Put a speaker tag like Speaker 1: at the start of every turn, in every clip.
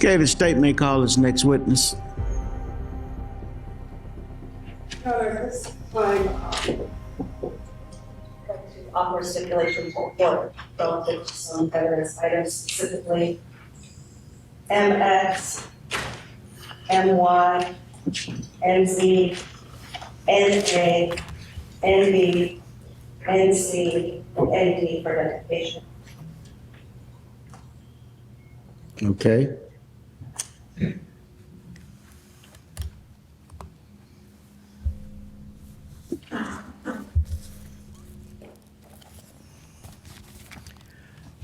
Speaker 1: Okay, the state may call its next witness.
Speaker 2: This time, to offer stipulation for court relative to some evidence items, specifically MX, MY, NZ, NA, NB, NC, and ND for identification.
Speaker 1: Okay.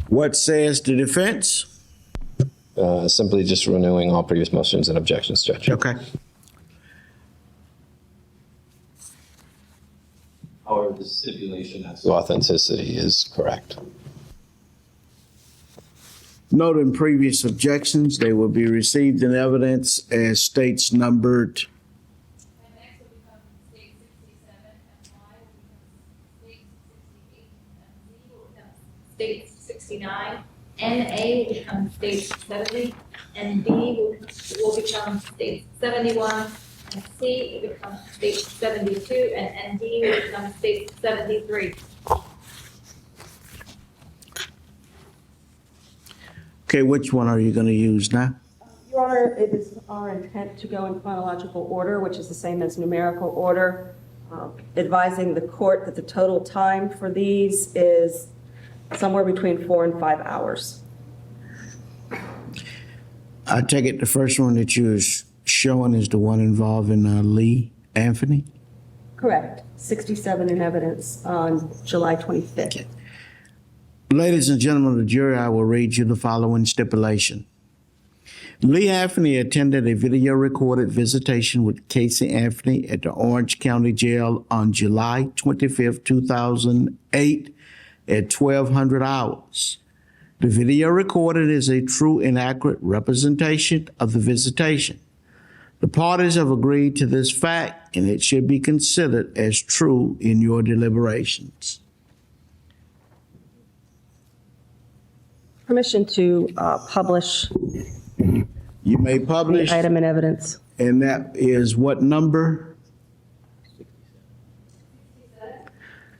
Speaker 1: What says the defense?
Speaker 3: Simply just renewing all previous motions and objections, Judge.
Speaker 1: Okay.
Speaker 3: However, the stipulation as to authenticity is correct.
Speaker 1: Note in previous objections, they will be received in evidence as states numbered.
Speaker 4: And X will become state 67, and Y will become state 68, and Z will become state 69, NA will become state 70, and B will become state 71, and C will become state 72, and D will become state 73.
Speaker 1: Okay, which one are you going to use now?
Speaker 5: Your Honor, it is our intent to go in chronological order, which is the same as numerical order, advising the court that the total time for these is somewhere between 4 and 5 hours.
Speaker 1: I take it the first one that you're showing is the one involving Lee Anthony?
Speaker 5: Correct. 67 in evidence on July 25th.
Speaker 1: Ladies and gentlemen of the jury, I will read you the following stipulation. Lee Anthony attended a video recorded visitation with Casey Anthony at the Orange County Jail on July 25th, 2008 at 1200 hours. The video recorded is a true and accurate representation of the visitation. The parties have agreed to this fact, and it should be considered as true in your deliberations.
Speaker 5: Permission to publish
Speaker 1: You may
Speaker 5: the
Speaker 1: publish,
Speaker 5: item in evidence.
Speaker 1: and that is what number?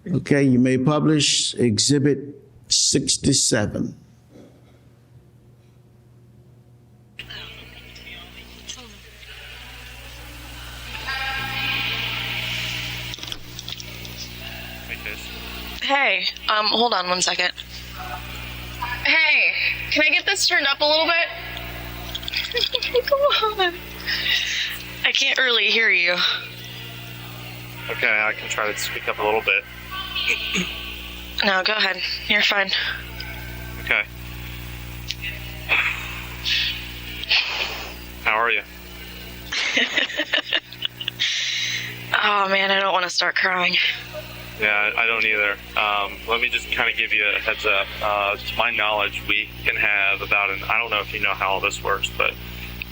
Speaker 1: Okay, you may publish Exhibit 67.
Speaker 6: Hey, hold on 1 second. Hey, can I get this turned up a little bit? Come on. I can't really hear you.
Speaker 7: Okay, I can try to speak up a little bit.
Speaker 6: No, go ahead. You're fine.
Speaker 7: Okay. How are you?
Speaker 6: Oh man, I don't want to start crying.
Speaker 7: Yeah, I don't either. Let me just kind of give you a heads up. To my knowledge, we can have about I don't know if you know how all this works, but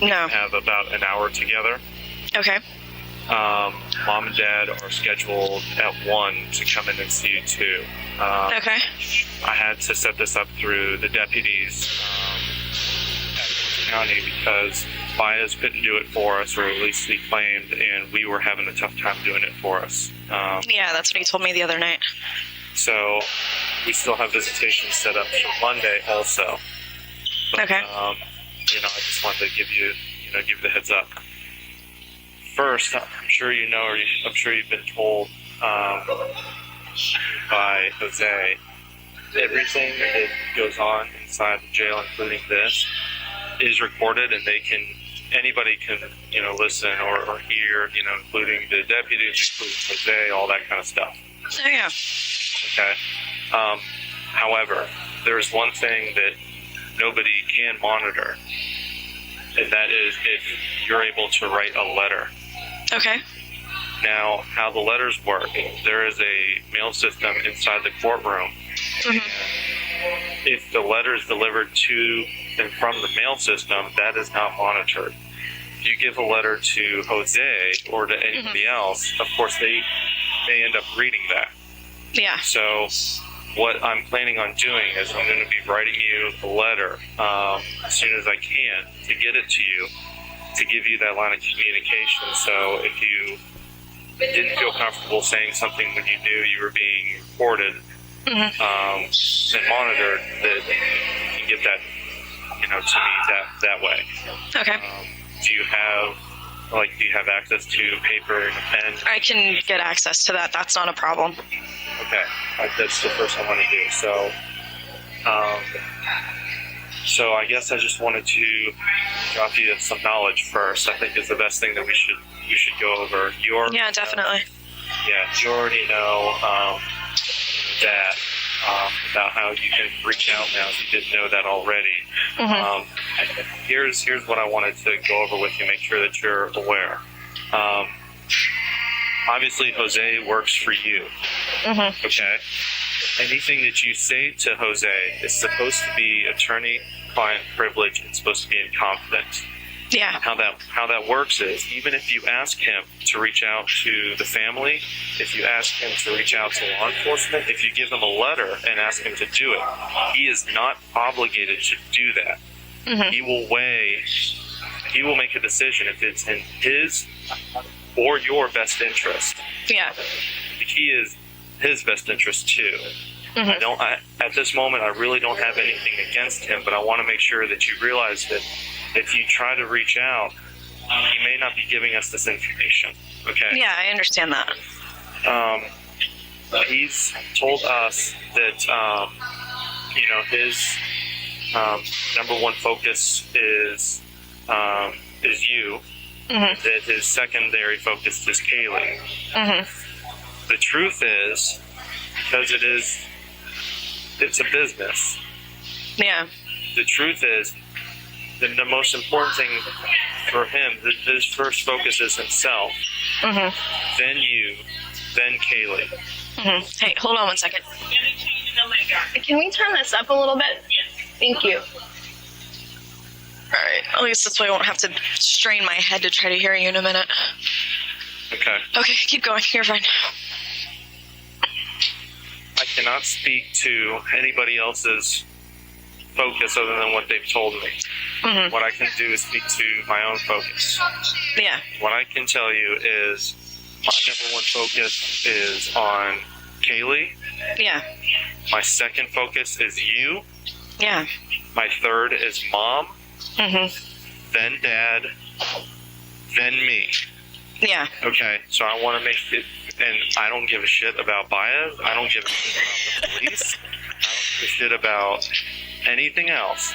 Speaker 7: we
Speaker 6: No.
Speaker 7: can have about an hour together.
Speaker 6: Okay.
Speaker 7: Mom and Dad are scheduled at 1 to come in and see you too.
Speaker 6: Okay.
Speaker 7: I had to set this up through the deputies at Orange County because baez couldn't do it for us, or at least he claimed, and we were having a tough time doing it for us.
Speaker 6: Yeah, that's what he told me the other night.
Speaker 7: So we still have visitation set up for Monday also. But,
Speaker 6: Okay.
Speaker 7: I just wanted to give you the heads up. First, I'm sure you know, or I'm sure you've been told by Jose, everything that goes on inside the jail, including this, is recorded, and anybody can, listen or hear, including the deputies, including Jose, all that kind of stuff.
Speaker 6: Oh yeah.
Speaker 7: Okay. However, there is one thing that nobody can monitor, and that is if you're able to write a letter.
Speaker 6: Okay.
Speaker 7: Now, how the letters work, there is a mail system inside the courtroom.
Speaker 6: Mhm.
Speaker 7: If the letter is delivered to and from the mail system, that is not monitored. If you give a letter to Jose or to anybody else, of course they end up reading that.
Speaker 6: Yeah.
Speaker 7: So what I'm planning on doing is I'm going to be writing you a letter as soon as I can to get it to you, to give you that line of communication. So if you didn't feel comfortable saying something when you knew you were being recorded and monitored, that you can get that, to me that way.
Speaker 6: Okay.
Speaker 7: Do you have access to paper and a pen?
Speaker 6: I can get access to that. That's not a problem.
Speaker 7: Okay, that's the first I want to do. So I guess I just wanted to drop you some knowledge first. I think is the best thing that we should go over.
Speaker 6: Yeah, definitely.
Speaker 7: You already know that about how you can reach out now if you didn't know that already. Here's what I wanted to go over with you, make sure that you're aware. Obviously, Jose works for you. Okay? Anything that you say to Jose is supposed to be attorney-client privilege. It's supposed to be in confidence.
Speaker 6: Yeah.
Speaker 7: How that works is, even if you ask him to reach out to the family, if you ask him to reach out to law enforcement, if you give him a letter and ask him to do it, he is not obligated to do that. He will make a decision if it's in his or your best interest.
Speaker 6: Yeah.
Speaker 7: The key is his best interest too. At this moment, I really don't have anything against him, but I want to make sure that you realize that if you try to reach out, he may not be giving us this information. Okay?
Speaker 6: Yeah, I understand that.
Speaker 7: He's told us that, his number one focus is you. That his secondary focus is Caylee. The truth is, because it's a business.
Speaker 6: Yeah.
Speaker 7: The truth is, the most important thing for him, his first focus is himself, then you, then Caylee.
Speaker 6: Hey, hold on one second. Can we turn this up a little bit? Thank you. All right. At least this way I won't have to strain my head to try to hear you in a minute.
Speaker 7: Okay.
Speaker 6: Okay, keep going. You're fine.
Speaker 7: I cannot speak to anybody else's focus other than what they've told me. What I can do is speak to my own focus.
Speaker 6: Yeah.
Speaker 7: What I can tell you is my number one focus is on Caylee.
Speaker 6: Yeah.
Speaker 7: My second focus is you.
Speaker 6: Yeah.
Speaker 7: My third is mom. Then dad. Then me.
Speaker 6: Yeah.
Speaker 7: Okay, so I want to make it, and I don't give a shit about Baez. I don't give a shit about the police. I don't give a shit about anything else.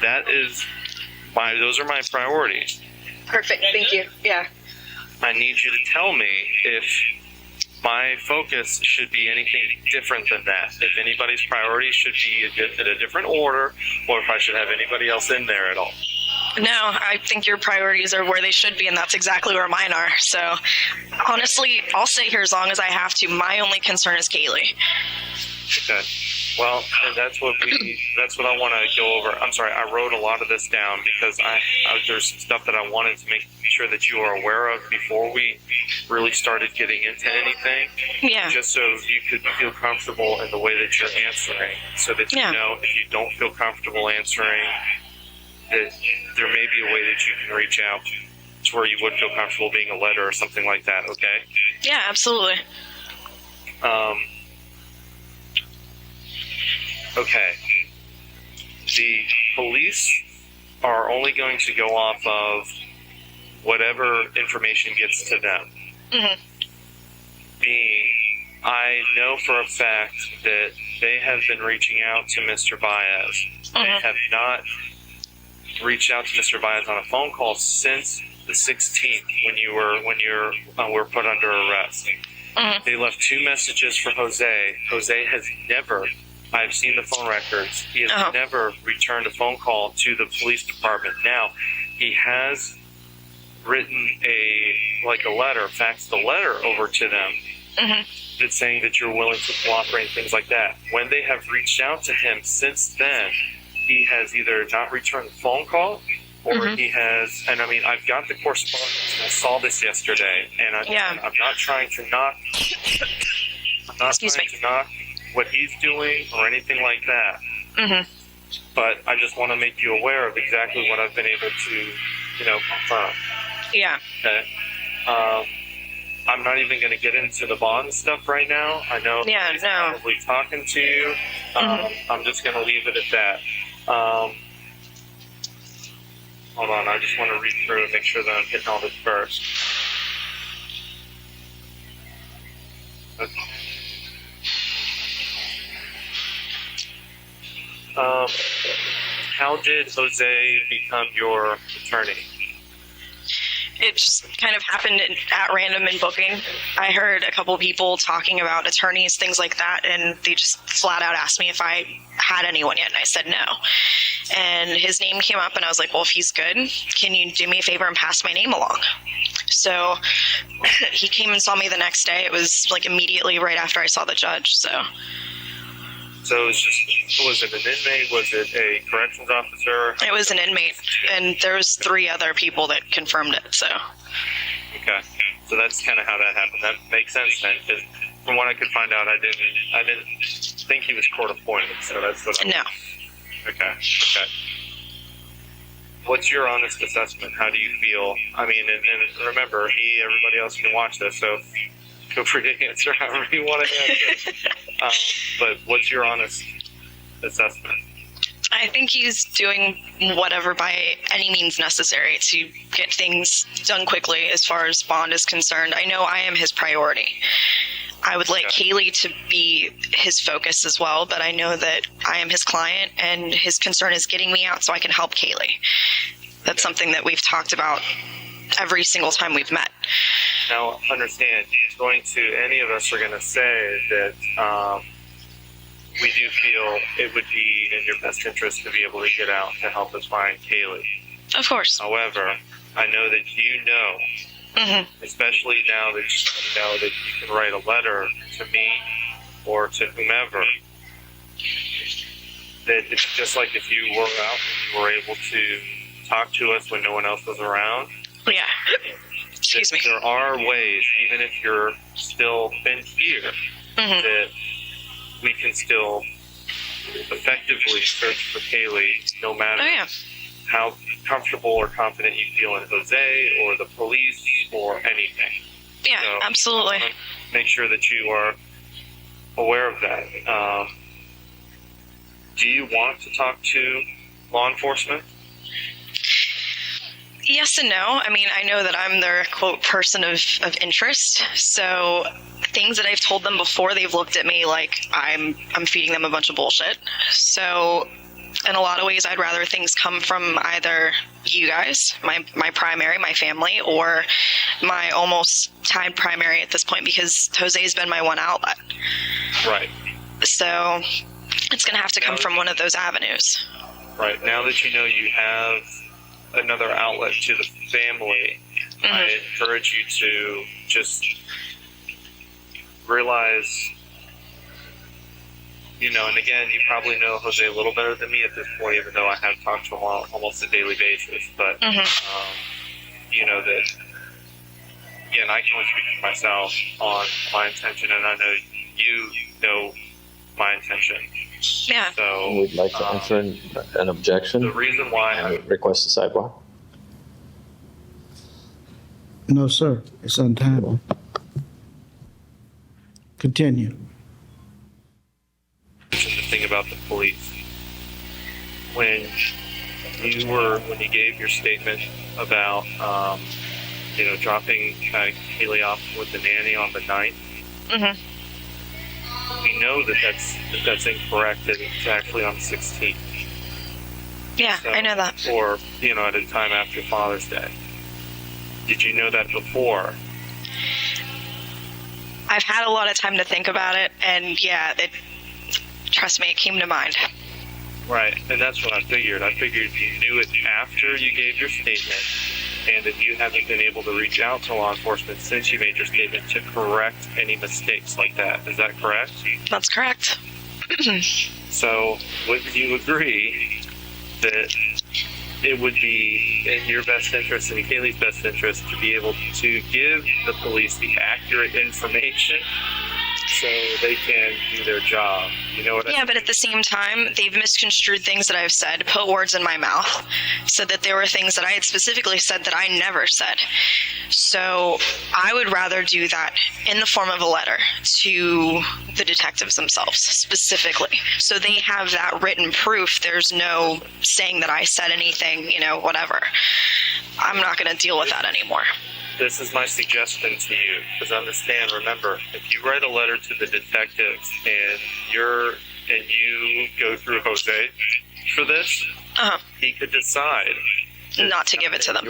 Speaker 7: Those are my priorities.
Speaker 6: Perfect. Thank you. Yeah.
Speaker 7: I need you to tell me if my focus should be anything different than that. If anybody's priorities should be in a different order, or if I should have anybody else in there at all.
Speaker 6: No, I think your priorities are where they should be, and that's exactly where mine are. So, honestly, I'll stay here as long as I have to. My only concern is Caylee.
Speaker 7: Okay. Well, and that's what I want to go over. I'm sorry, I wrote a lot of this down because there's some stuff that I wanted to make sure that you are aware of before we really started getting into anything.
Speaker 6: Yeah.
Speaker 7: Just so you could feel comfortable in the way that you're answering, so that you know if you don't feel comfortable answering, that there may be a way that you can reach out to where you would feel comfortable being a letter or something like that, okay?
Speaker 6: Yeah, absolutely.
Speaker 7: Okay. The police are only going to go off of whatever information gets to them. I know for a fact that they have been reaching out to Mr. Baez. They have not reached out to Mr. Baez on a phone call since the 16th when you were put under arrest. They left 2 messages for Jose. Jose has never, I've seen the phone records, he has never returned a phone call to the police department. Now, he has written a letter, faxed a letter over to them that's saying that you're willing to cooperate and things like that. When they have reached out to him since then, he has either not returned the phone call or he has, and I mean, I've got the correspondence, and I saw this yesterday, and I'm not trying to knock, what he's doing or anything like that.
Speaker 6: Mm-hmm.
Speaker 7: But I just want to make you aware of exactly what I've been able to, confirm.
Speaker 6: Yeah.
Speaker 7: Okay. I'm not even going to get into the bond stuff right now. I know he's probably talking to you. I'm just going to leave it at that. Hold on, I just want to read through and make sure that I'm hitting all this first. Okay. How did Jose become your attorney?
Speaker 6: It just kind of happened at random in booking. I heard a couple people talking about attorneys, things like that, and they just flat out asked me if I had anyone yet, and I said no. And his name came up, and I was like, well, if he's good, can you do me a favor and pass my name along? So he came and saw me the next day. It was like immediately right after I saw the judge, so...
Speaker 7: So was it an inmate? Was it a corrections officer?
Speaker 6: It was an inmate, and there was 3 other people that confirmed it, so.
Speaker 7: Okay, so that's kind of how that happened. That makes sense then, because from what I could find out, I didn't think he was court appointed, so that's what
Speaker 6: No.
Speaker 7: Okay. What's your honest assessment? How do you feel? I mean, and remember, everybody else can watch this, so feel free to answer however you want to answer. But what's your honest assessment?
Speaker 6: I think he's doing whatever by any means necessary to get things done quickly as far as bond is concerned. I know I am his priority. I would like Caylee to be his focus as well, but I know that I am his client and his concern is getting me out so I can help Caylee. That's something that we've talked about every single time we've met.
Speaker 7: Now, understand, any of us are going to say that we do feel it would be in your best interest to be able to get out to help us find Caylee.
Speaker 6: Of course.
Speaker 7: However, I know that especially now that you know that you can write a letter to me or to whomever, that it's just like if you were out and you were able to talk to us when no one else was around.
Speaker 6: Yeah. Excuse me.
Speaker 7: There are ways, even if you're still in here, that we can still effectively search for Caylee, no matter how comfortable or confident you feel in Jose or the police or anything.
Speaker 6: Yeah,
Speaker 7: so
Speaker 6: absolutely.
Speaker 7: Make sure that you are aware of that. Do you want to talk to law enforcement?
Speaker 6: Yes and no. I mean, I know that I'm their, quote, person of interest. So things that I've told them before, they've looked at me like I'm feeding them a bunch of bullshit. So in a lot of ways, I'd rather things come from either you guys, my primary, my family, or my almost tied primary at this point, because Jose's been my one outlet.
Speaker 7: Right.
Speaker 6: So it's going to have to come from one of those avenues.
Speaker 7: Right. Now that you know you have another outlet to the family, I encourage you to just realize, and again, you probably know Jose a little better than me at this point, even though I have talked to him on almost a daily basis, but you know that, again, I can only speak for myself on my intention, and I know you know my intention.
Speaker 6: Yeah.
Speaker 7: So
Speaker 3: We'd like to answer an objection.
Speaker 7: the reason why
Speaker 3: And request a sidebar.
Speaker 1: No, sir. It's untimely. Continue.
Speaker 7: the thing about the police, when you gave your statement about dropping Caylee off with the nanny on the 9th, we know that's incorrect, that it's actually on the 16th.
Speaker 6: Yeah,
Speaker 7: So,
Speaker 6: I know that.
Speaker 7: Or, at a time after Father's Day. Did you know that before?
Speaker 6: I've had a lot of time to think about it, and trust me, it came to mind.
Speaker 7: Right, and that's what I figured. I figured you knew it after you gave your statement, and that you haven't been able to reach out to law enforcement since you made your statement to correct any mistakes like that. Is that correct?
Speaker 6: That's correct.
Speaker 7: So, would you agree that it would be in your best interest and in Caylee's best interest to be able to give the police the accurate information so they can do their job. You know what I
Speaker 6: Yeah,
Speaker 7: mean?
Speaker 6: but at the same time, they've misconstrued things that I've said, put words in my mouth, said that there were things that I had specifically said that I never said. So I would rather do that in the form of a letter to the detectives themselves, specifically. So they have that written proof. There's no saying that I said anything, whatever. I'm not going to deal with that anymore.
Speaker 7: This is my suggestion to you, because understand, remember, if you write a letter to the detectives and you go through Jose for this, he could decide
Speaker 6: Not to give it to them.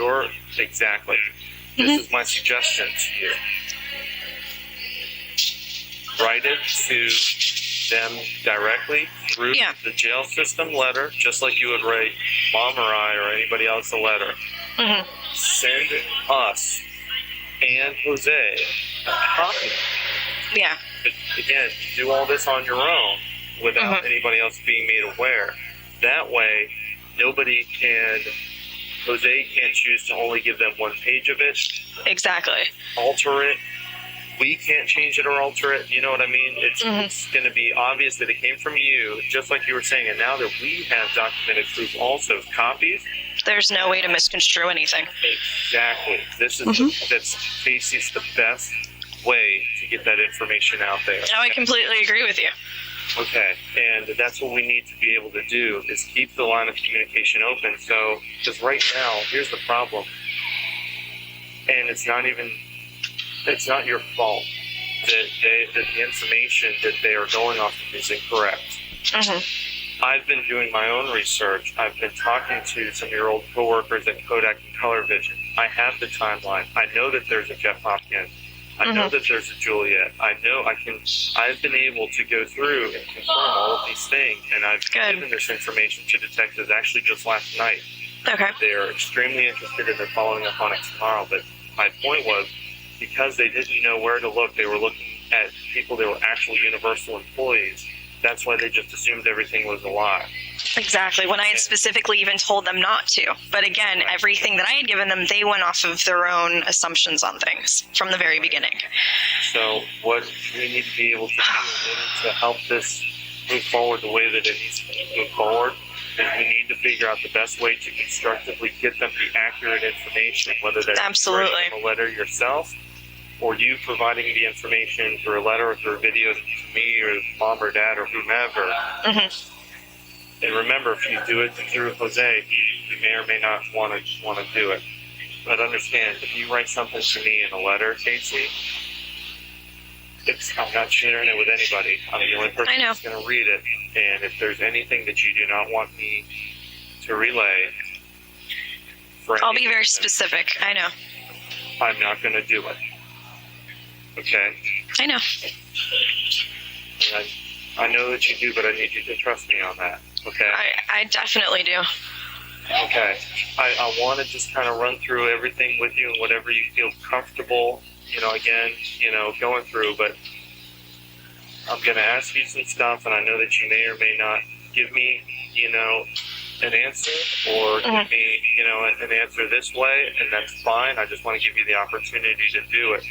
Speaker 7: Exactly. This is my suggestion to you. Write it to them directly through the jail system letter, just like you would write Mom or I or anybody else a letter. Send us and Jose a copy.
Speaker 6: Yeah.
Speaker 7: But again, do all this on your own without anybody else being made aware. That way, Jose can't choose to only give them one page of it.
Speaker 6: Exactly.
Speaker 7: Alter it. We can't change it or alter it. You know what I mean? It's going to be obvious that it came from you, just like you were saying. And now that we have documented proof also, copies.
Speaker 6: There's no way to misconstrue anything.
Speaker 7: Exactly. This is that's Casey's the best way to get that information out there.
Speaker 6: No, I completely agree with you.
Speaker 7: Okay, and that's what we need to be able to do is keep the line of communication open. So, because right now, here's the problem, and it's not your fault that the information that they are going off of is incorrect. I've been doing my own research. I've been talking to some of your old coworkers at Kodak and Color Vision. I have the timeline. I know that there's a Jeff Hopkins. I know that there's a Juliet. I've been able to go through and confirm all of these things, and I've given this information to detectives actually just last night.
Speaker 6: Okay.
Speaker 7: They're extremely interested and they're following up on it tomorrow. But my point was, because they didn't know where to look, they were looking at people that were actual Universal employees. That's why they just assumed everything was a lie.
Speaker 6: Exactly, when I had specifically even told them not to. But again, everything that I had given them, they went off of their own assumptions on things from the very beginning.
Speaker 7: So what we need to be able to do in order to help this move forward the way that it needs to move forward is we need to figure out the best way to constructively get them the accurate information, whether that's
Speaker 6: Absolutely.
Speaker 7: writing a letter yourself or you providing the information through a letter or through a video to me or mom or dad or whomever. And remember, if you do it through Jose, he may or may not want to do it. But understand, if you write something to me in a letter, Casey, I'm not sharing it with anybody. I'm the only person that's going to read it. And if there's anything that you do not want me to relay,
Speaker 6: I'll be very specific. I know.
Speaker 7: I'm not going to do it. Okay?
Speaker 6: I know.
Speaker 7: And I know that you do, but I need you to trust me on that. Okay?
Speaker 6: I definitely do.
Speaker 7: Okay. I want to just kind of run through everything with you and whatever you feel comfortable, going through. But I'm going to ask you some stuff, and I know that you may or may not give me, an answer or give me, an answer this way, and that's fine. I just want to give you the opportunity to do it.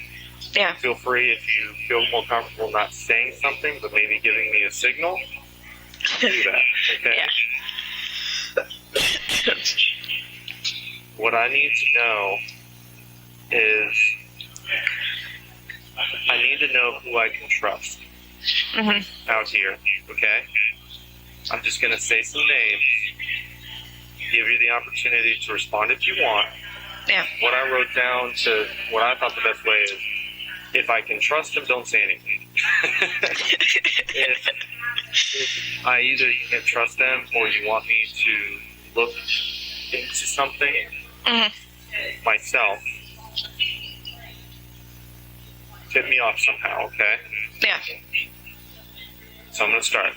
Speaker 6: Yeah.
Speaker 7: Feel free if you feel more comfortable not saying something, but maybe giving me a signal. Do that. Okay.
Speaker 6: Yeah.
Speaker 7: What I need to know is I need to know who I can trust out here. Okay. I'm just going to say some names. Give you the opportunity to respond if you want.
Speaker 6: Yeah.
Speaker 7: What I wrote down to what I thought the best way is, if I can trust him, don't say anything. if I either can't trust them or you want me to look into something myself, tip me off somehow, okay?
Speaker 6: Yeah.
Speaker 7: So I'm going to start.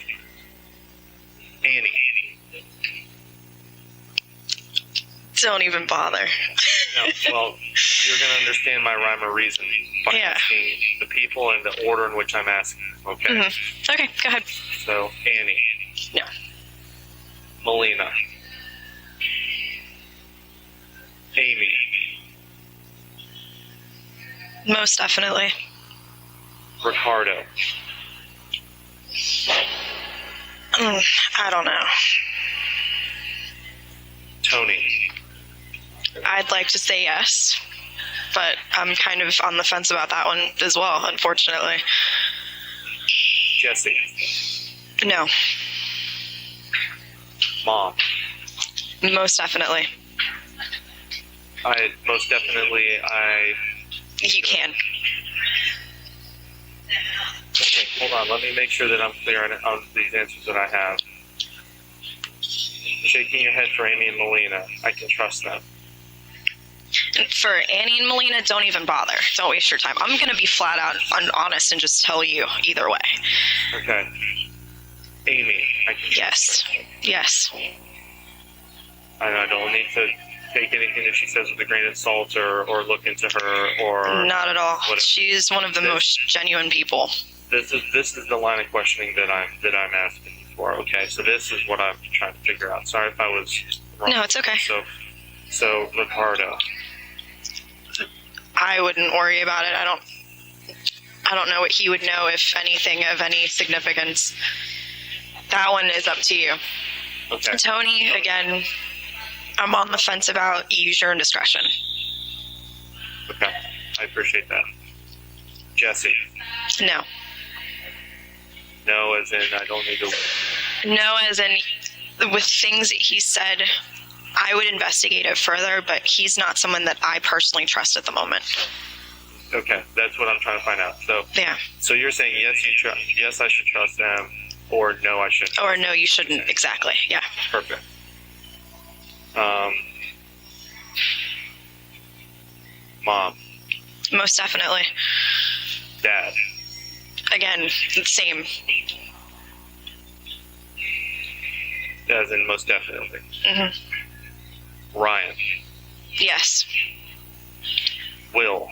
Speaker 7: Annie.
Speaker 6: Don't even bother.
Speaker 7: No, well, you're going to understand my rhyme or reason by asking the people and the order in which I'm asking, okay?
Speaker 6: Okay, go ahead.
Speaker 7: So, Annie.
Speaker 6: Yeah.
Speaker 7: Melina. Amy.
Speaker 6: Most definitely.
Speaker 7: Ricardo.
Speaker 6: I don't know.
Speaker 7: Tony.
Speaker 6: I'd like to say yes, but I'm kind of on the fence about that one as well, unfortunately.
Speaker 7: Jesse.
Speaker 6: No,
Speaker 7: Mom.
Speaker 6: most definitely. You can.
Speaker 7: Okay, hold on. Let me make sure that I'm clear on these answers that I have. Shaking your head for Amy and Melina. I can trust them.
Speaker 6: For Annie and Melina, don't even bother. Don't waste your time. I'm going to be flat out honest and just tell you either way.
Speaker 7: Okay. Amy. I can
Speaker 6: Yes. Yes.
Speaker 7: I don't need to take anything that she says with a grain of salt or look into her or
Speaker 6: Not at all.
Speaker 7: whatever.
Speaker 6: She's one of the most genuine people.
Speaker 7: This is the line of questioning that I'm asking you for. Okay, so this is what I'm trying to figure out. Sorry if I was wrong.
Speaker 6: No, it's okay.
Speaker 7: So Ricardo.
Speaker 6: I wouldn't worry about it. I don't know what he would know, if anything of any significance. That one is up to you.
Speaker 7: Okay.
Speaker 6: Tony, again, I'm on the fence about. Use your discretion.
Speaker 7: Okay. I appreciate that. Jesse.
Speaker 6: No.
Speaker 7: No, as in I don't need to.
Speaker 6: No, as in with things that he said, I would investigate it further, but he's not someone that I personally trust at the moment.
Speaker 7: Okay, that's what I'm trying to find out. So
Speaker 6: Yeah.
Speaker 7: So you're saying yes, I should trust them, or no, I shouldn't.
Speaker 6: Or no, you shouldn't. Exactly. Yeah.
Speaker 7: Perfect. Mom.
Speaker 6: Most definitely.
Speaker 7: Dad.
Speaker 6: Again, same.
Speaker 7: As in most definitely.
Speaker 6: Hmm.
Speaker 7: Ryan.
Speaker 6: Yes.
Speaker 7: Will.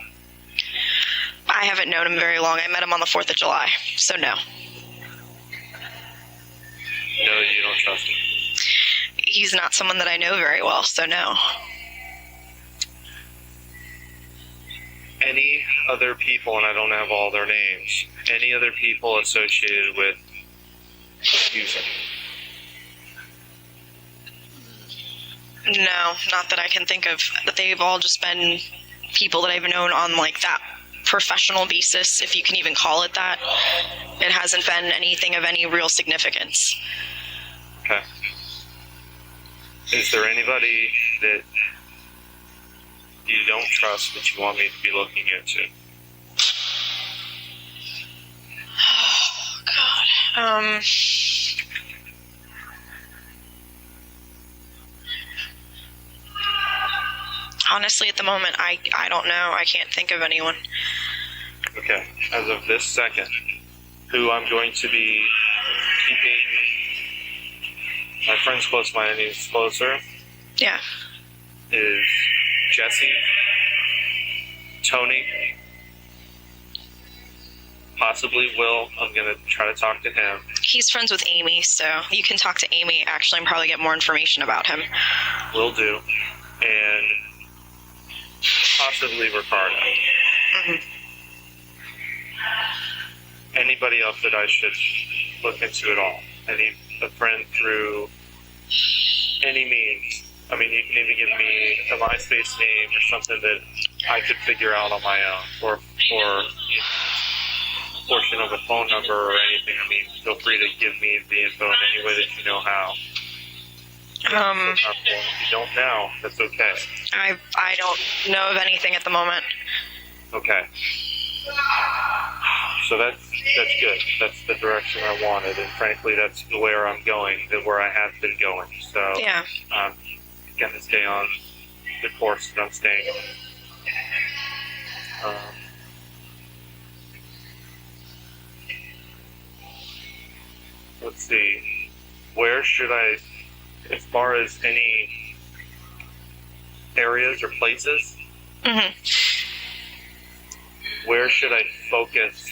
Speaker 6: I haven't known him very long. I met him on the 4th of July, so no.
Speaker 7: No, you don't trust him.
Speaker 6: He's not someone that I know very well, so no.
Speaker 7: Any other people, and I don't have all their names, any other people associated with using?
Speaker 6: No, not that I can think of. They've all just been people that I've known on like that professional basis, if you can even call it that. It hasn't been anything of any real significance.
Speaker 7: Okay. Is there anybody that you don't trust that you want me to be looking into?
Speaker 6: Oh, God. Honestly, at the moment, I don't know. I can't think of anyone.
Speaker 7: Okay. As of this second, who I'm going to be keeping my friends close, my enemies closer,
Speaker 6: Yeah.
Speaker 7: is Jesse, Tony, possibly Will. I'm going to try to talk to him.
Speaker 6: He's friends with Amy, so you can talk to Amy, actually, and probably get more information about him.
Speaker 7: Will do. And possibly Ricardo.
Speaker 6: Hmm.
Speaker 7: Anybody else that I should look into at all? A friend through any means? I mean, you can even give me a MySpace name or something that I could figure out on my own, or a portion of a phone number or anything. I mean, feel free to give me the info in any way that you know how. If you don't now, that's okay.
Speaker 6: I don't know of anything at the moment.
Speaker 7: Okay. So that's good. That's the direction I wanted, and frankly, that's where I'm going, where I have been going. So
Speaker 6: Yeah.
Speaker 7: I'm going to stay on the course that I'm staying on. Let's see. Where should I, as far as any areas or places,
Speaker 6: Hmm.
Speaker 7: where should I focus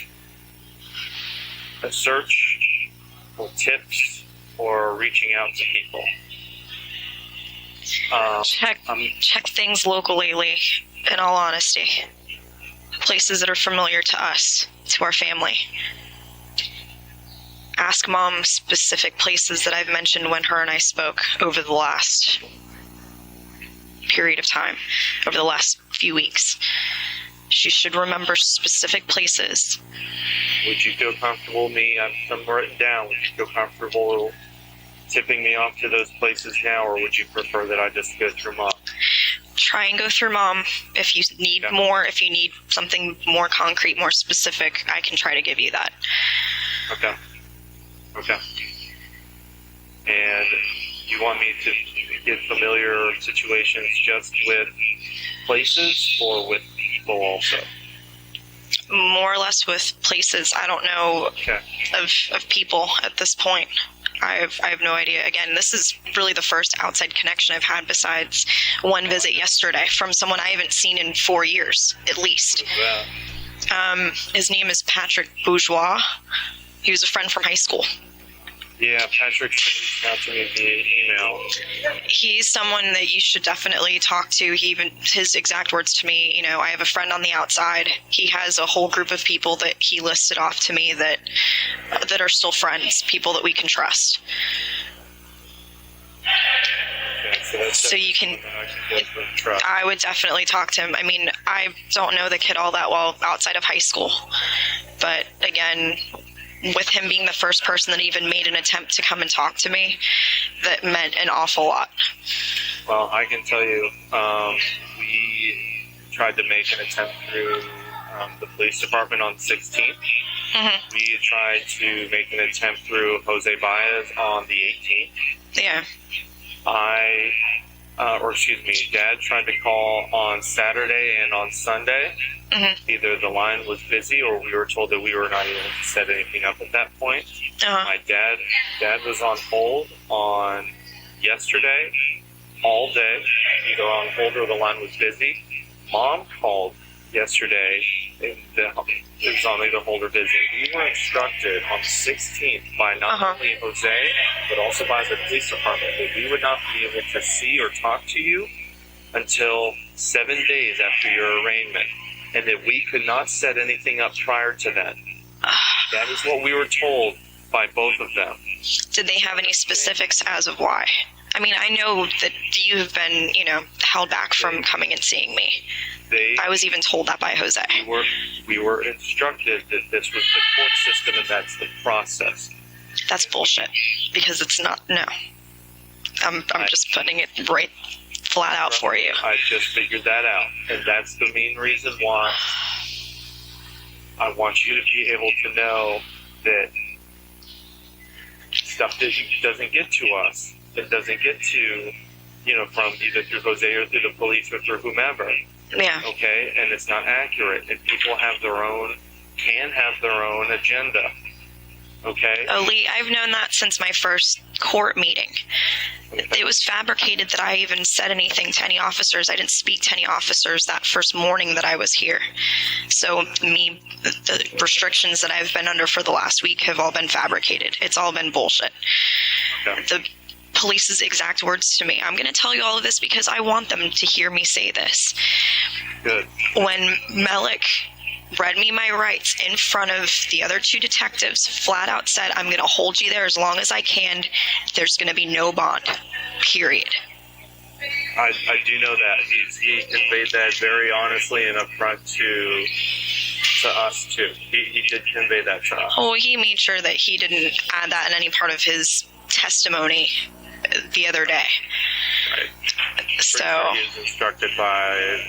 Speaker 7: a search or tips or reaching out to people?
Speaker 6: Check things locally, Lee, in all honesty. Places that are familiar to us. to our family. Ask Mom specific places that I've mentioned when her and I spoke over the last period of time, over the last few weeks. She should remember specific places.
Speaker 7: Would you feel comfortable me? I'm written down. Would you feel comfortable tipping me off to those places now, or would you prefer that I just go through Mom?
Speaker 6: Try and go through Mom. If you need more, if you need something more concrete, more specific, I can try to give you that.
Speaker 7: Okay. And you want me to get familiar situations just with places or with people also?
Speaker 6: More or less with places. I don't know of people at this point. I have no idea. Again, this is really the first outside connection I've had besides one visit yesterday from someone I haven't seen in 4 years, at least. His name is Patrick Bourgeois. He was a friend from high school.
Speaker 7: Yeah, Patrick reached out to me via email.
Speaker 6: He's someone that you should definitely talk to. His exact words to me, I have a friend on the outside. He has a whole group of people that he listed off to me that are still friends, people that we can trust.
Speaker 7: Okay,
Speaker 6: so you can, I would definitely talk to him. I mean, I don't know the kid all that well outside of high school, but again, with him being the first person that even made an attempt to come and talk to me, that meant an awful lot.
Speaker 7: Well, I can tell you, we tried to make an attempt through the police department on the 16th. Mm-hmm. We tried to make an attempt through Jose Baez on the 18th.
Speaker 6: Yeah.
Speaker 7: Dad tried to call on Saturday and on Sunday. Mm-hmm. Either the line was busy or we were told that we were not able to set anything up at that point. Uh-huh. My dad was on hold on yesterday all day, either on hold or the line was busy. Mom called yesterday, and it was on either hold or busy. We were instructed on the 16th by not only Jose, but also by the police department that we would not be able to see or talk to you until 7 days after your arraignment, and that we could not set anything up prior to that. That is what we were told by both of them.
Speaker 6: Did they have any specifics as of why? I mean, I know that you have been, held back from coming and seeing me. I was even told that by Jose.
Speaker 7: We were instructed that this was the court system and that's the process.
Speaker 6: That's bullshit, because it's not. No. I'm just putting it right flat out for you.
Speaker 7: I just figured that out, and that's the main reason why I want you to be able to know that stuff that doesn't get to us, it doesn't get to, from either through Jose or through the police or through whomever.
Speaker 6: Yeah.
Speaker 7: Okay, and it's not accurate, and people can have their own agenda. Okay?
Speaker 6: Oh, Lee, I've known that since my first court meeting. It was fabricated that I even said anything to any officers. I didn't speak to any officers that first morning that I was here. So the restrictions that I've been under for the last week have all been fabricated. It's all been bullshit.
Speaker 7: Okay.
Speaker 6: The police's exact words to me. I'm going to tell you all of this because I want them to hear me say this.
Speaker 7: Good.
Speaker 6: When Melich read me my rights in front of the other two detectives, flat out said, I'm going to hold you there as long as I can. There's going to be no bond, period.
Speaker 7: I do know that. He conveyed that very honestly and upfront to us, too. He did convey that to us.
Speaker 6: Oh, he made sure that he didn't add that in any part of his testimony the other day.
Speaker 7: Right.
Speaker 6: So
Speaker 7: he was instructed by...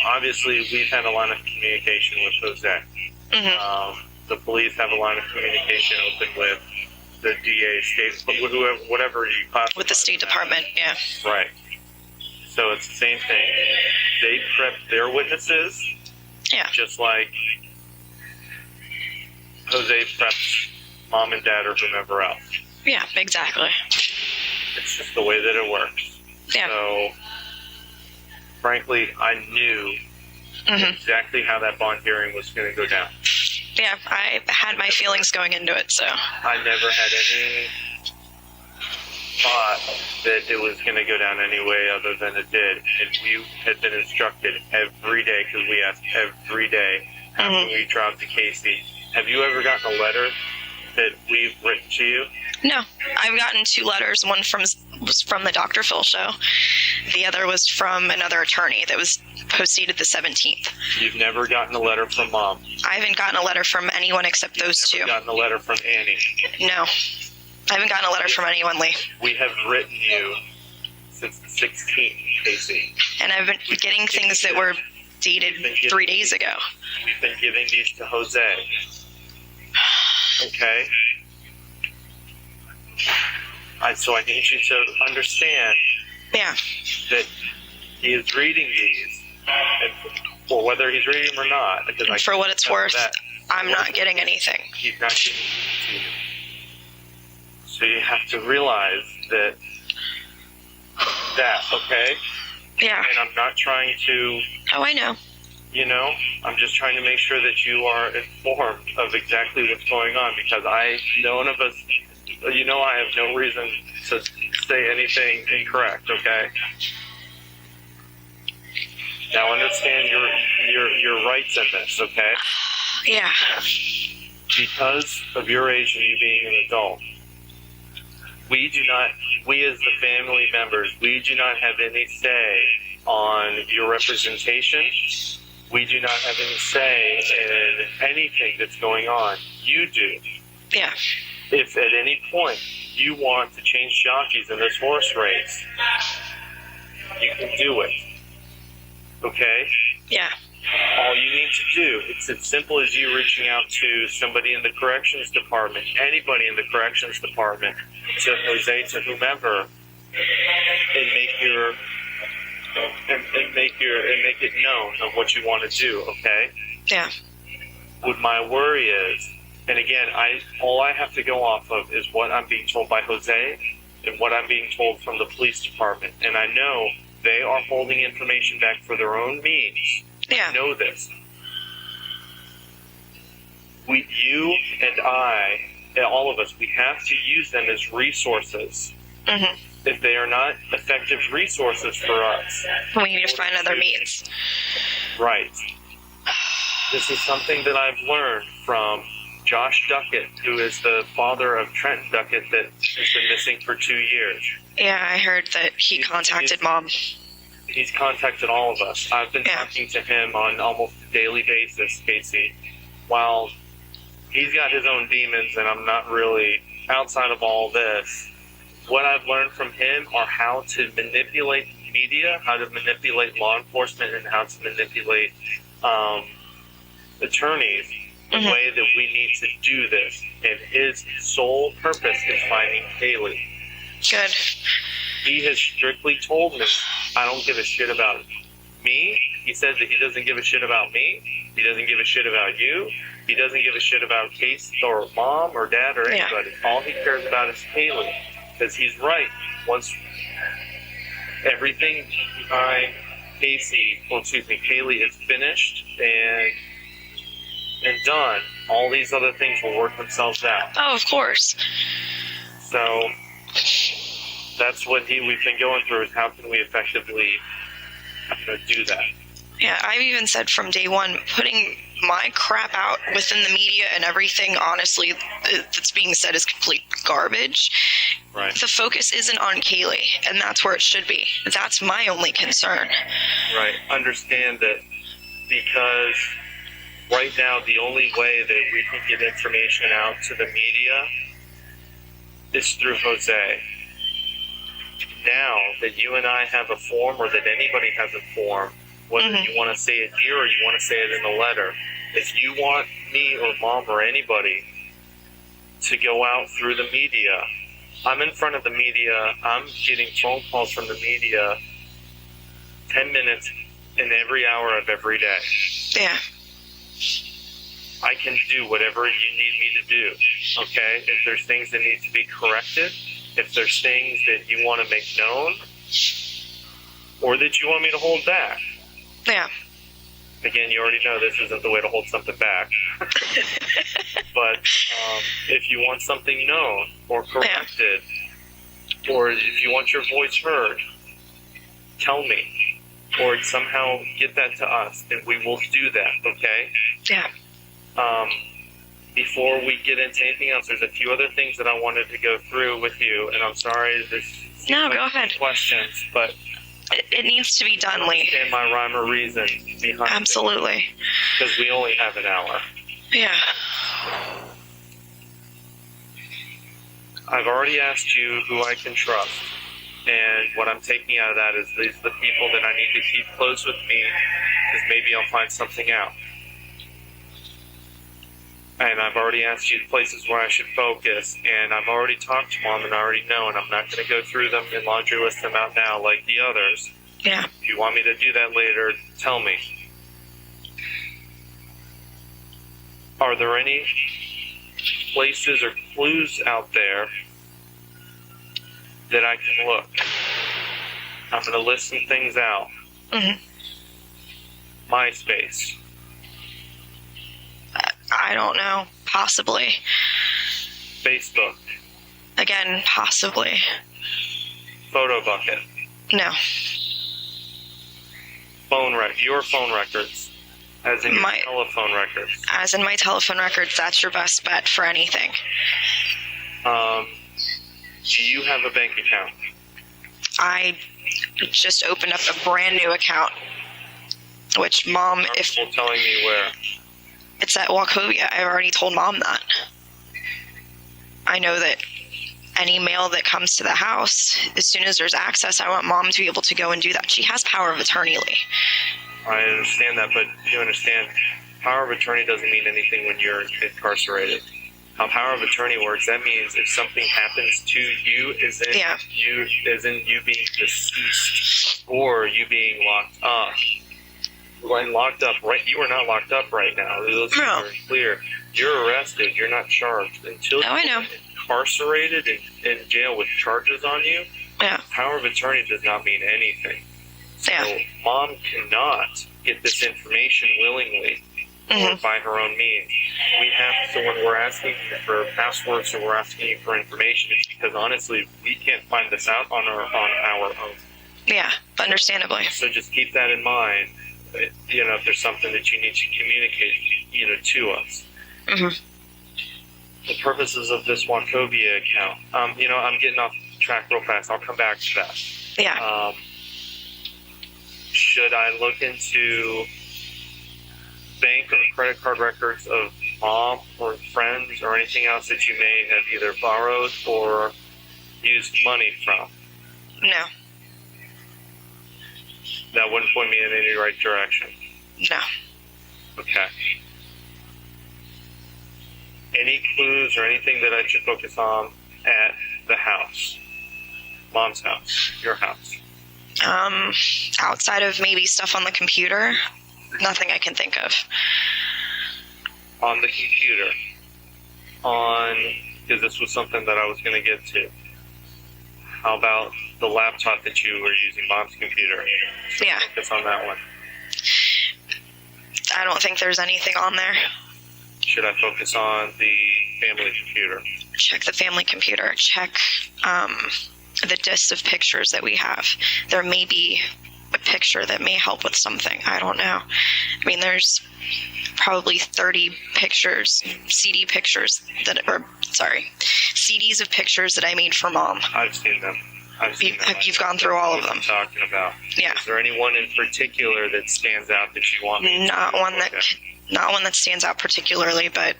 Speaker 7: obviously we've had a line of communication with Jose. Mm-hmm. The police have a line of communication open with the DA, state, whatever you classify.
Speaker 6: With the State Department, yeah.
Speaker 7: Right. So it's the same thing. They prep their witnesses,
Speaker 6: yeah,
Speaker 7: just like Jose preps Mom and Dad or whomever else.
Speaker 6: Yeah, exactly.
Speaker 7: It's just the way that it works.
Speaker 6: Yeah.
Speaker 7: So, frankly, I knew exactly how that bond hearing was going to go down.
Speaker 6: Yeah, I had my feelings going into it, so.
Speaker 7: I never had any thought that it was going to go down any way other than it did. And we had been instructed every day, because we asked every day, how can we drop to Casey? Have you ever gotten a letter that we've written to you?
Speaker 6: No, I've gotten 2 letters. One was from the Dr. Phil show. The other was from another attorney that was postdated the 17th.
Speaker 7: You've never gotten a letter from Mom?
Speaker 6: I haven't gotten a letter from anyone except those 2.
Speaker 7: You've never gotten a letter from Annie?
Speaker 6: No, I haven't gotten a letter from anyone, Lee.
Speaker 7: We have written you since the 16th, Casey.
Speaker 6: And I've been getting things that were dated 3 days ago.
Speaker 7: We've been giving these to Jose. Okay? So I need you to understand
Speaker 6: Yeah,
Speaker 7: that he is reading these, or whether he's reading them or not. Because I
Speaker 6: for what it's
Speaker 7: tell
Speaker 6: worth,
Speaker 7: that
Speaker 6: I'm not getting anything.
Speaker 7: he's not giving it to you. So you have to realize that, okay?
Speaker 6: Yeah.
Speaker 7: And I'm not trying to,
Speaker 6: Oh, I know.
Speaker 7: I'm just trying to make sure that you are informed of exactly what's going on, because none of us, I have no reason to say anything incorrect, okay? Now understand your rights in this, okay?
Speaker 6: Yeah.
Speaker 7: Because of your age and you being an adult, we as the family members, we do not have any say on your representation. We do not have any say in anything that's going on. You do.
Speaker 6: Yeah.
Speaker 7: If at any point you want to change jockeys in this horse race, you can do it. Okay?
Speaker 6: Yeah.
Speaker 7: All you need to do, it's as simple as you reaching out to somebody in the corrections department, anybody in the corrections department, to Jose, to whomever, and make it known of what you want to do, okay?
Speaker 6: Yeah.
Speaker 7: What my worry is, and again, all I have to go off of is what I'm being told by Jose and what I'm being told from the police department. And I know they are holding information back for their own means.
Speaker 6: Yeah.
Speaker 7: I know this. You and I, and all of us, we have to use them as resources.
Speaker 6: Mm-hmm.
Speaker 7: If they are not effective resources for us,
Speaker 6: We need to find other means.
Speaker 7: right. This is something that I've learned from Josh Duckett, who is the father of Trent Duckett that has been missing for 2 years.
Speaker 6: Yeah, I heard that he contacted Mom.
Speaker 7: He's contacted all of us. I've been talking to him on almost a daily basis, Casey. While he's got his own demons and I'm not really outside of all this, what I've learned from him are how to manipulate media, how to manipulate law enforcement, and how to manipulate attorneys the way that we need to do this. And his sole purpose is finding Caylee.
Speaker 6: Good.
Speaker 7: He has strictly told me, I don't give a shit about me. He says that he doesn't give a shit about me. He doesn't give a shit about you. He doesn't give a shit about Case or Mom or Dad or anybody. All he cares about is Caylee. Because he's right. Once everything behind Caylee is finished and done, all these other things will work themselves out.
Speaker 6: Oh, of course.
Speaker 7: So that's what we've been going through, is how can we effectively do that.
Speaker 6: Yeah, I've even said from day one, putting my crap out within the media and everything, honestly, that's being said is complete garbage.
Speaker 7: Right.
Speaker 6: The focus isn't on Caylee, and that's where it should be. That's my only concern.
Speaker 7: Right. Understand that, because right now the only way that we can get information out to the media is through Jose. Now that you and I have a form, or that anybody has a form, whether you want to say it here or you want to say it in the letter, if you want me or Mom or anybody to go out through the media, I'm in front of the media, I'm getting phone calls from the media 10 minutes in every hour of every day.
Speaker 6: Yeah.
Speaker 7: I can do whatever you need me to do, okay? If there's things that need to be corrected, if there's things that you want to make known, or that you want me to hold back.
Speaker 6: Yeah.
Speaker 7: Again, you already know this isn't the way to hold something back. But if you want something known or corrected, or if you want your voice heard, tell me, or somehow get that to us, and we will do that, okay?
Speaker 6: Yeah.
Speaker 7: Before we get into anything else, there's a few other things that I wanted to go through with you, and I'm sorry this
Speaker 6: No, go ahead.
Speaker 7: questions, but
Speaker 6: It needs to be done, Lee.
Speaker 7: understand my rhyme or reason behind
Speaker 6: Absolutely.
Speaker 7: because we only have an hour.
Speaker 6: Yeah.
Speaker 7: I've already asked you who I can trust, and what I'm taking out of that is these are the people that I need to keep close with me, because maybe I'll find something out. And I've already asked you places where I should focus, and I've already talked to Mom, and I already know, and I'm not going to go through them and laundry list them out now like the others.
Speaker 6: Yeah.
Speaker 7: If you want me to do that later, tell me. Are there any places or clues out there that I can look? I'm going to list some things out.
Speaker 6: Mhm.
Speaker 7: MySpace.
Speaker 6: I don't know. Possibly.
Speaker 7: Facebook.
Speaker 6: Again, possibly.
Speaker 7: Photo bucket.
Speaker 6: No.
Speaker 7: Your phone records. As in your
Speaker 6: My-
Speaker 7: telephone records.
Speaker 6: As in my telephone records, that's your best bet for anything.
Speaker 7: Do you have a bank account?
Speaker 6: I just opened up a brand new account, which Mom, if
Speaker 7: Comfortable telling me where?
Speaker 6: it's at Wachovia, I've already told Mom that. I know that any mail that comes to the house, as soon as there's access, I want Mom to be able to go and do that. She has power of attorney, Lee.
Speaker 7: I understand that, but you understand, power of attorney doesn't mean anything when you're incarcerated. How power of attorney works, that means if something happens to you, as in
Speaker 6: Yeah.
Speaker 7: you being deceased or you being locked up. When locked up, right? You are not locked up right now. Let's be
Speaker 6: No.
Speaker 7: very clear. You're arrested. You're not charged until
Speaker 6: Oh, I know.
Speaker 7: you're incarcerated in jail with charges on you.
Speaker 6: Yeah.
Speaker 7: Power of attorney does not mean anything. So
Speaker 6: Yeah.
Speaker 7: Mom cannot get this information willingly or
Speaker 6: Mhm.
Speaker 7: by her own means. We have to, when we're asking you for passwords or we're asking you for information, it's because honestly, we can't find this out on our own.
Speaker 6: Yeah, understandably.
Speaker 7: So just keep that in mind. If there's something that you need to communicate, to us.
Speaker 6: Mhm.
Speaker 7: The purposes of this Wachovia account. I'm getting off track real fast. I'll come back to that.
Speaker 6: Yeah.
Speaker 7: Should I look into bank or credit card records of Mom or friends or anything else that you may have either borrowed or used money from?
Speaker 6: No.
Speaker 7: That wouldn't point me in any right direction.
Speaker 6: No.
Speaker 7: Okay. Any clues or anything that I should focus on at the house? Mom's house, your house.
Speaker 6: Outside of maybe stuff on the computer, nothing I can think of.
Speaker 7: On the computer. Because this was something that I was going to get to. How about the laptop that you were using, Mom's computer? Should
Speaker 6: Yeah.
Speaker 7: focus on that one.
Speaker 6: I don't think there's anything on there.
Speaker 7: Should I focus on the family computer?
Speaker 6: Check the family computer. Check the disc of pictures that we have. There may be a picture that may help with something. I don't know. I mean, there's probably 30 pictures, CDs of pictures that I made for Mom.
Speaker 7: I've seen them.
Speaker 6: You've gone through all of
Speaker 7: What
Speaker 6: them.
Speaker 7: I'm talking about.
Speaker 6: Yeah.
Speaker 7: Is there any one in particular that stands out that you want me
Speaker 6: Not
Speaker 7: to
Speaker 6: one
Speaker 7: look
Speaker 6: that,
Speaker 7: at?
Speaker 6: not one that stands out particularly, but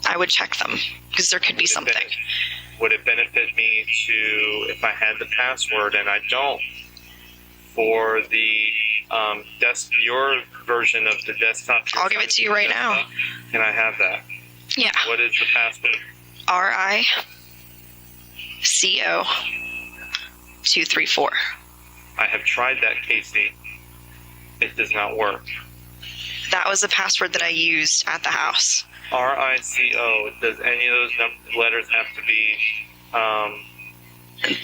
Speaker 6: I would check them because there could be something.
Speaker 7: Would it benefit me to, if I had the password and I don't, for the your version of the desktop?
Speaker 6: I'll give it to you right now.
Speaker 7: Can I have that?
Speaker 6: Yeah.
Speaker 7: What is the password?
Speaker 6: RICO 234.
Speaker 7: I have tried that, Casey. It does not work.
Speaker 6: That was the password that I used at the house.
Speaker 7: RICO. Does any of those letters have to be?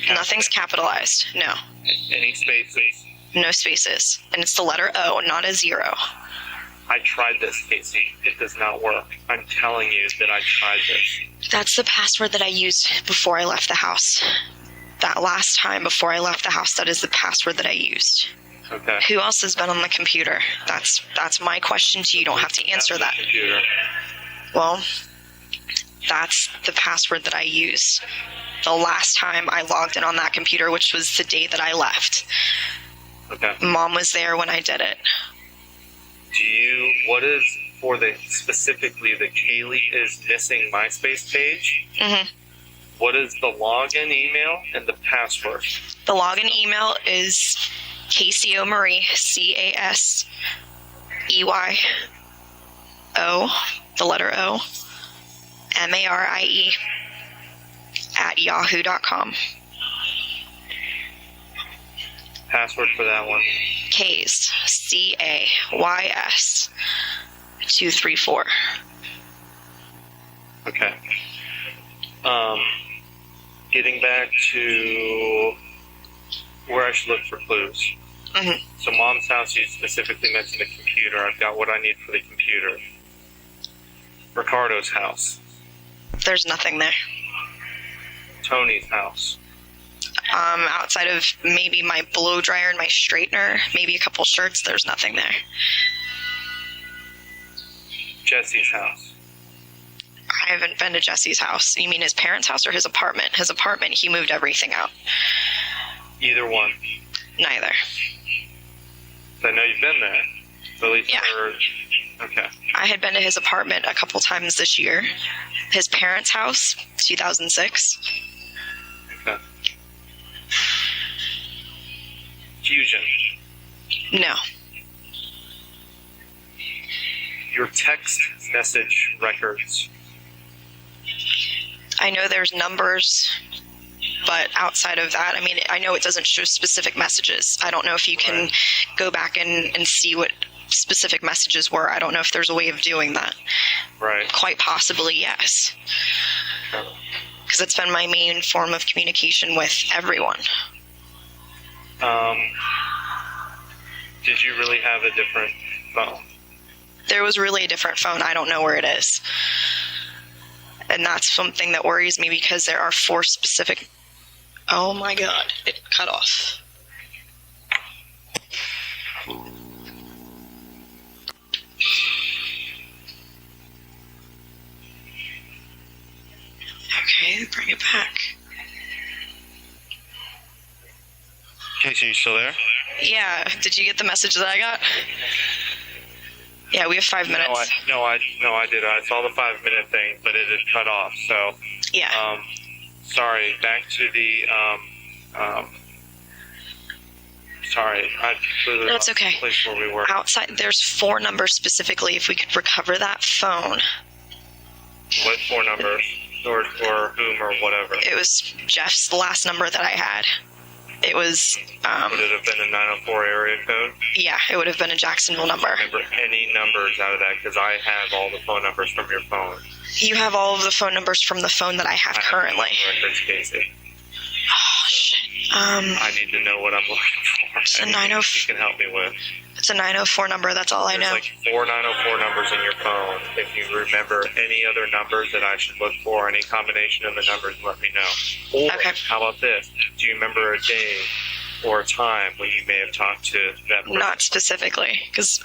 Speaker 6: Nothing's capitalized. No.
Speaker 7: Any spaces?
Speaker 6: No spaces. And it's the letter O, not a 0.
Speaker 7: I tried this, Casey. It does not work. I'm telling you that I tried this.
Speaker 6: That's the password that I used before I left the house. that last time before I left the house, that is the password that I used.
Speaker 7: Okay.
Speaker 6: Who else has been on the computer? That's my question to you. You don't have to answer that.
Speaker 7: Computer.
Speaker 6: Well, that's the password that I used the last time I logged in on that computer, which was the day that I left.
Speaker 7: Okay.
Speaker 6: Mom was there when I did it.
Speaker 7: What is for specifically the Caylee is missing MySpace page?
Speaker 6: Mm-hmm.
Speaker 7: What is the login email and the password?
Speaker 6: The login email is Caylee Marie, CASEYO, the letter O, MARIE, @yahoo.com.
Speaker 7: Password for that one.
Speaker 6: Cays, CAYS, 234.
Speaker 7: Okay. Getting back to where I should look for clues.
Speaker 6: Mm-hmm.
Speaker 7: So Mom's house, you specifically mentioned the computer. I've got what I need for the computer. Ricardo's house.
Speaker 6: There's nothing there.
Speaker 7: Tony's house.
Speaker 6: Outside of maybe my blow dryer and my straightener, maybe a couple shirts, there's nothing there.
Speaker 7: Jesse's house.
Speaker 6: I haven't been to Jesse's house. You mean his parents' house or his apartment? His apartment, he moved everything out.
Speaker 7: Either one.
Speaker 6: Neither.
Speaker 7: I know you've been there. So at least
Speaker 6: Yeah.
Speaker 7: Okay.
Speaker 6: I had been to his apartment a couple times this year. His parents' house, 2006.
Speaker 7: Okay. Fusion.
Speaker 6: No.
Speaker 7: Your text message records.
Speaker 6: I know there's numbers, but outside of that, I mean, I know it doesn't show specific messages. I don't know if you can go back and see what specific messages were. I don't know if there's a way of doing that.
Speaker 7: Right.
Speaker 6: Quite possibly, yes. Because it's been my main form of communication with everyone.
Speaker 7: Did you really have a different phone?
Speaker 6: There was really a different phone. I don't know where it is. And that's something that worries me because there are 4 specific... Oh my God, it cut off. Okay, bring it back.
Speaker 7: Okay, so you still there?
Speaker 6: Yeah, did you get the message that I got? Yeah, we have 5 minutes.
Speaker 7: No, I did. I saw the 5-minute thing, but it had cut off. So,
Speaker 6: Yeah.
Speaker 7: Sorry. Back to the. Sorry, I completely
Speaker 6: No, it's
Speaker 7: lost
Speaker 6: okay.
Speaker 7: the place where we were.
Speaker 6: Outside, there's 4 numbers specifically. If we could recover that phone.
Speaker 7: What 4 numbers, or whom, or whatever?
Speaker 6: It was Jeff's, the last number that I had. It was,
Speaker 7: Would it have been a 904 area code?
Speaker 6: yeah, it would have been a Jacksonville number.
Speaker 7: Remember any numbers out of that? Because I have all the phone numbers from your phone.
Speaker 6: You have all of the phone numbers from the phone that I have currently.
Speaker 7: Records, Casey.
Speaker 6: Oh, shit.
Speaker 7: I need to know what I'm looking for.
Speaker 6: It's a
Speaker 7: Anything
Speaker 6: 90
Speaker 7: you can help me with.
Speaker 6: It's a 904 number, that's all I
Speaker 7: There's
Speaker 6: know.
Speaker 7: like 4 904 numbers in your phone. If you remember any other numbers that I should look for, any combination of the numbers, let me know. Or,
Speaker 6: Okay.
Speaker 7: how about this? Do you remember a day or a time when you may have talked to that person?
Speaker 6: Not specifically, because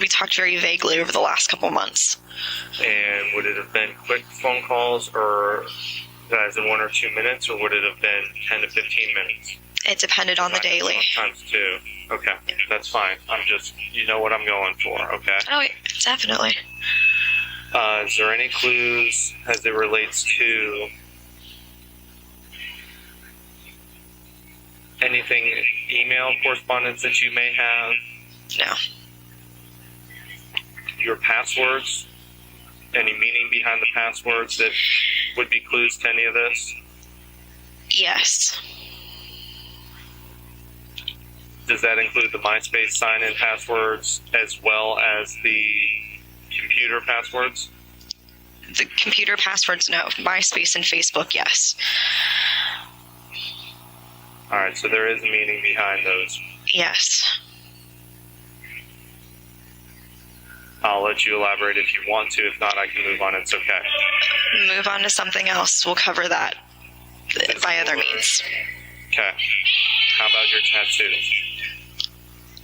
Speaker 6: we talked very vaguely over the last couple months.
Speaker 7: And would it have been quick phone calls, or as in 1 or 2 minutes, or would it have been 10 to 15 minutes?
Speaker 6: It depended on the daily.
Speaker 7: Times 2. Okay, that's fine. I'm just, you know what I'm going for, okay?
Speaker 6: Oh, yeah, definitely.
Speaker 7: Is there any clues as it relates to anything, email correspondence that you may have?
Speaker 6: No.
Speaker 7: Your passwords? Any meaning behind the passwords that would be clues to any of this?
Speaker 6: Yes.
Speaker 7: Does that include the MySpace sign-in passwords as well as the computer passwords?
Speaker 6: The computer passwords, no. MySpace and Facebook, yes.
Speaker 7: All right, so there is meaning behind those.
Speaker 6: Yes.
Speaker 7: I'll let you elaborate if you want to. If not, I can move on. It's okay.
Speaker 6: Move on to something else. We'll cover that by by other means.
Speaker 7: Okay. How about your tattoos?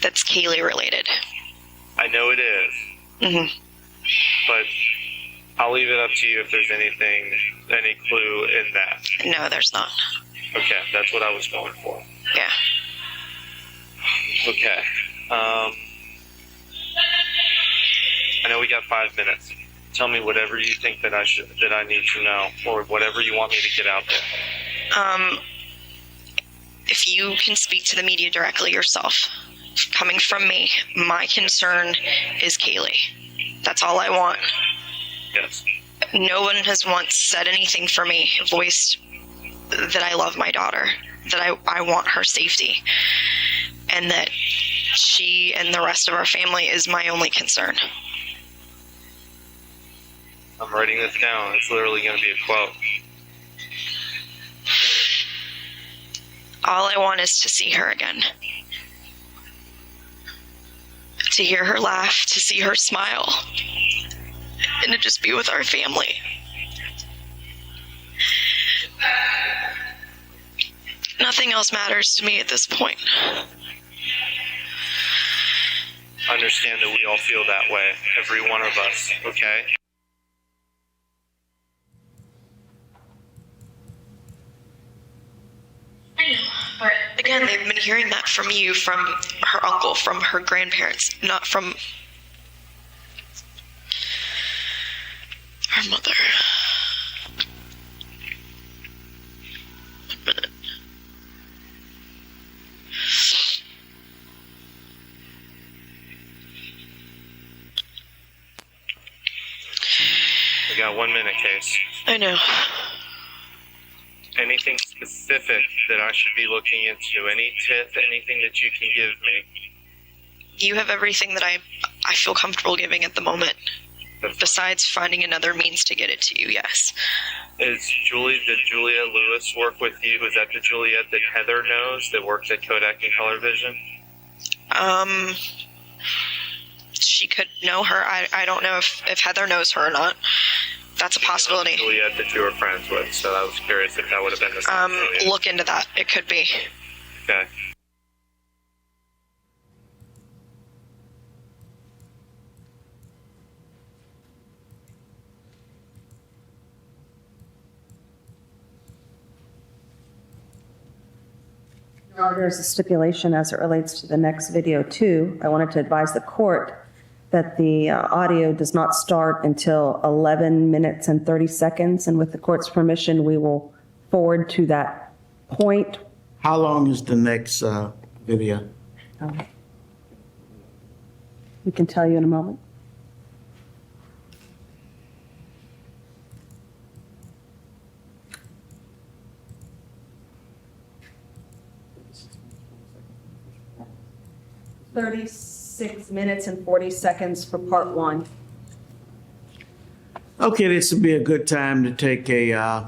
Speaker 6: That's Caylee related.
Speaker 7: I know it is,
Speaker 6: Mm-hmm.
Speaker 7: but I'll leave it up to you if there's any clue in that.
Speaker 6: No, there's not.
Speaker 7: Okay, that's what I was going for.
Speaker 6: Yeah.
Speaker 7: Okay. I know we got 5 minutes. Tell me whatever you think that I need to know, or whatever you want me to get out there.
Speaker 6: If you can speak to the media directly yourself, coming from me, my concern is Caylee. That's all I want.
Speaker 7: Yes.
Speaker 6: No one has once said anything for me, voiced that I love my daughter, that I want her safety, and that she and the rest of our family is my only concern.
Speaker 7: I'm writing this down. It's literally going to be a quote.
Speaker 6: All I want is to see her again. To hear her laugh, to see her smile, and to just be with our family. Nothing else matters to me at this point.
Speaker 7: Understand that we all feel that way. Every one of us, okay?
Speaker 6: But again, they've been hearing that from you, from her uncle, from her grandparents, not from her mother. A minute.
Speaker 7: We got 1 minute, Case.
Speaker 6: I know.
Speaker 7: Anything specific that I should be looking into? Any tip, anything that you can give me?
Speaker 6: You have everything that I feel comfortable giving at the moment,
Speaker 7: That's
Speaker 6: besides finding another means to get it to you, yes.
Speaker 7: did Juliet Lewis work with you? Was that the Juliet that Heather knows that works at Kodak and Color Vision?
Speaker 6: She could know her. I don't know if Heather knows her or not. That's a possibility.
Speaker 7: Juliet that you were friends with, so I was curious if that would have been the same Juliet.
Speaker 6: Look into that. It could be.
Speaker 7: Okay.
Speaker 5: There's a stipulation as it relates to the next video too. I wanted to advise the court that the audio does not start until 11 minutes and 30 seconds. And with the court's permission, we will forward to that point.
Speaker 1: How long is the next video?
Speaker 5: We can tell you in a moment. "36 minutes and 40 seconds for part one."
Speaker 1: Okay, this would be a good time to take a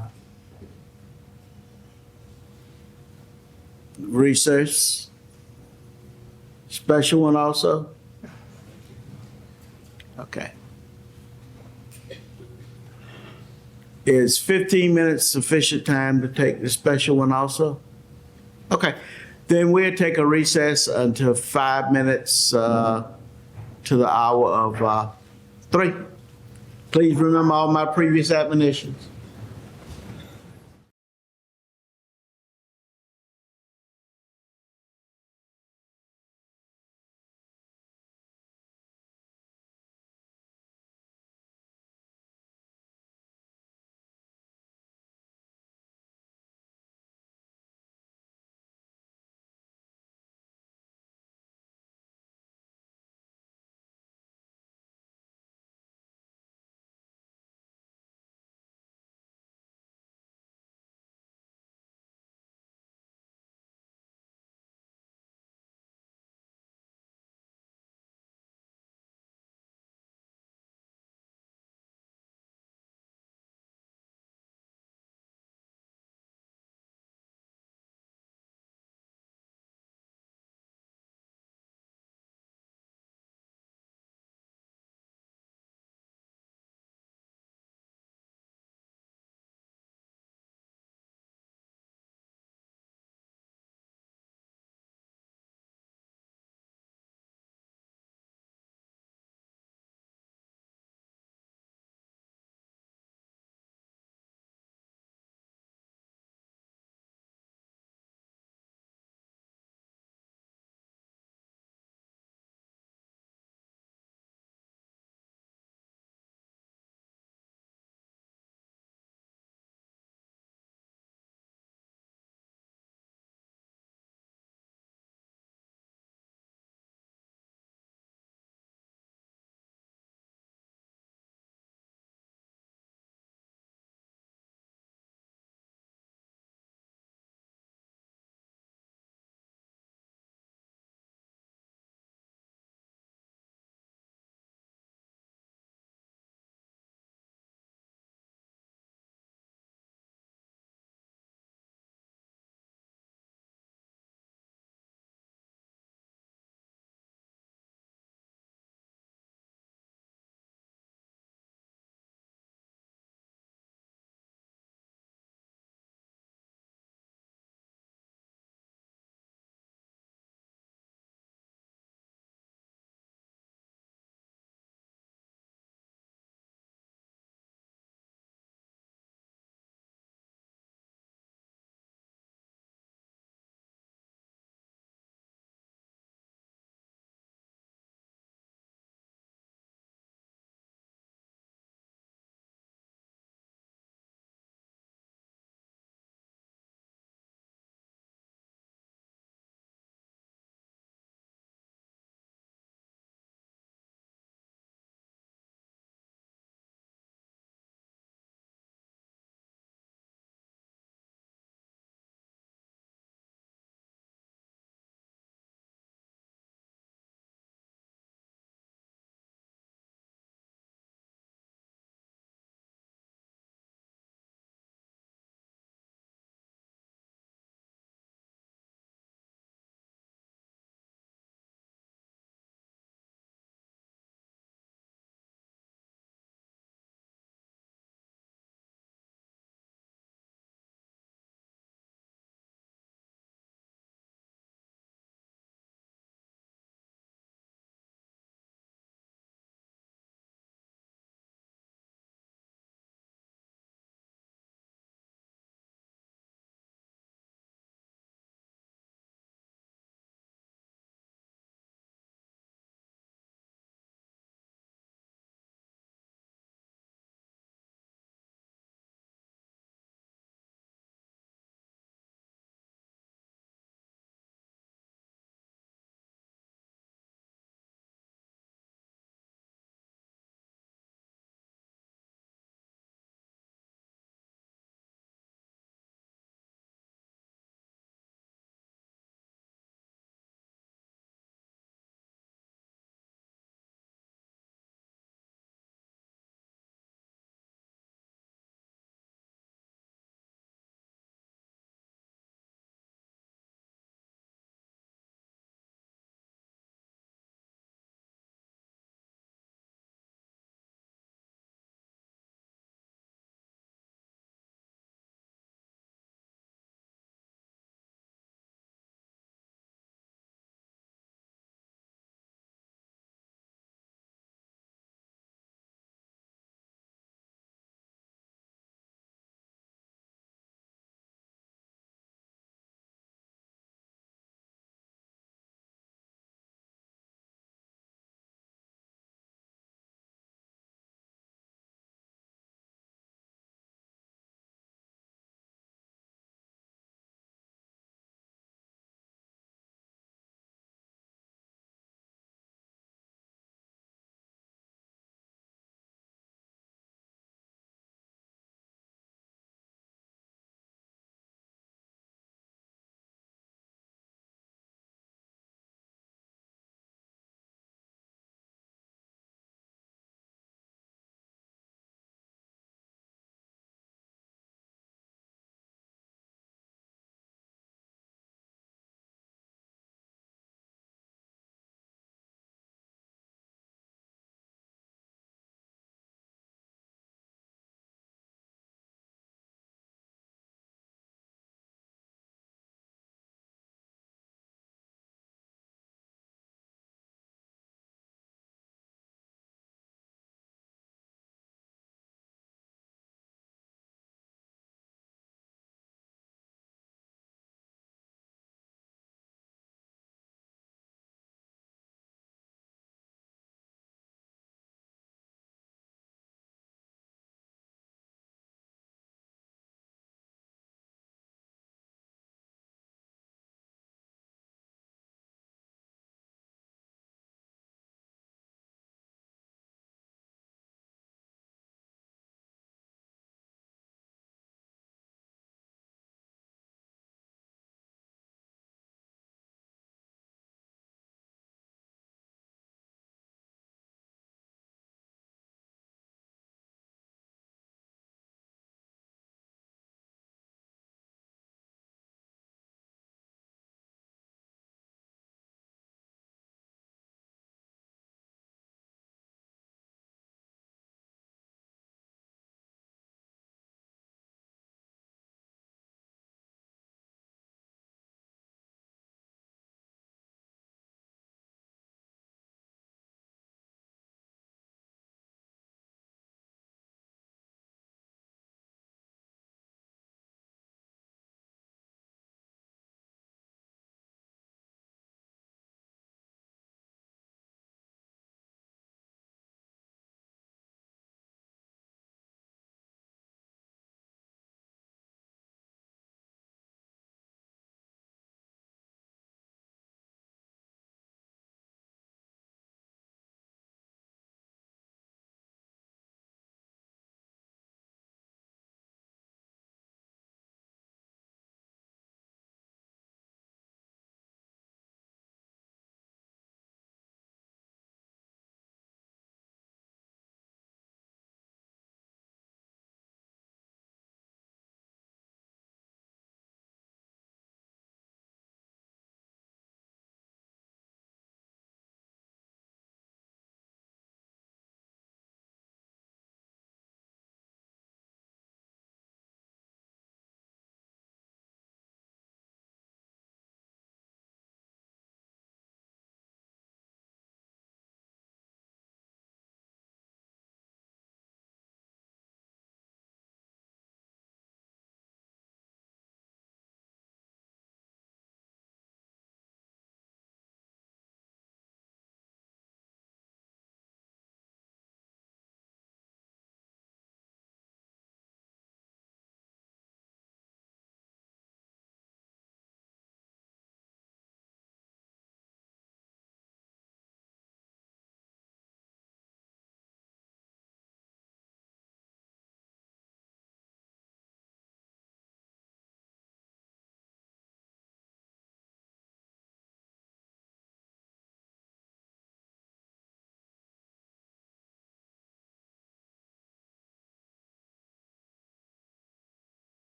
Speaker 1: recess. Special one also? Okay. Is 15 minutes sufficient time to take the special one also? Okay. Then we'll take a recess until 5 minutes to the hour of 3. Please remember all my previous admonitions.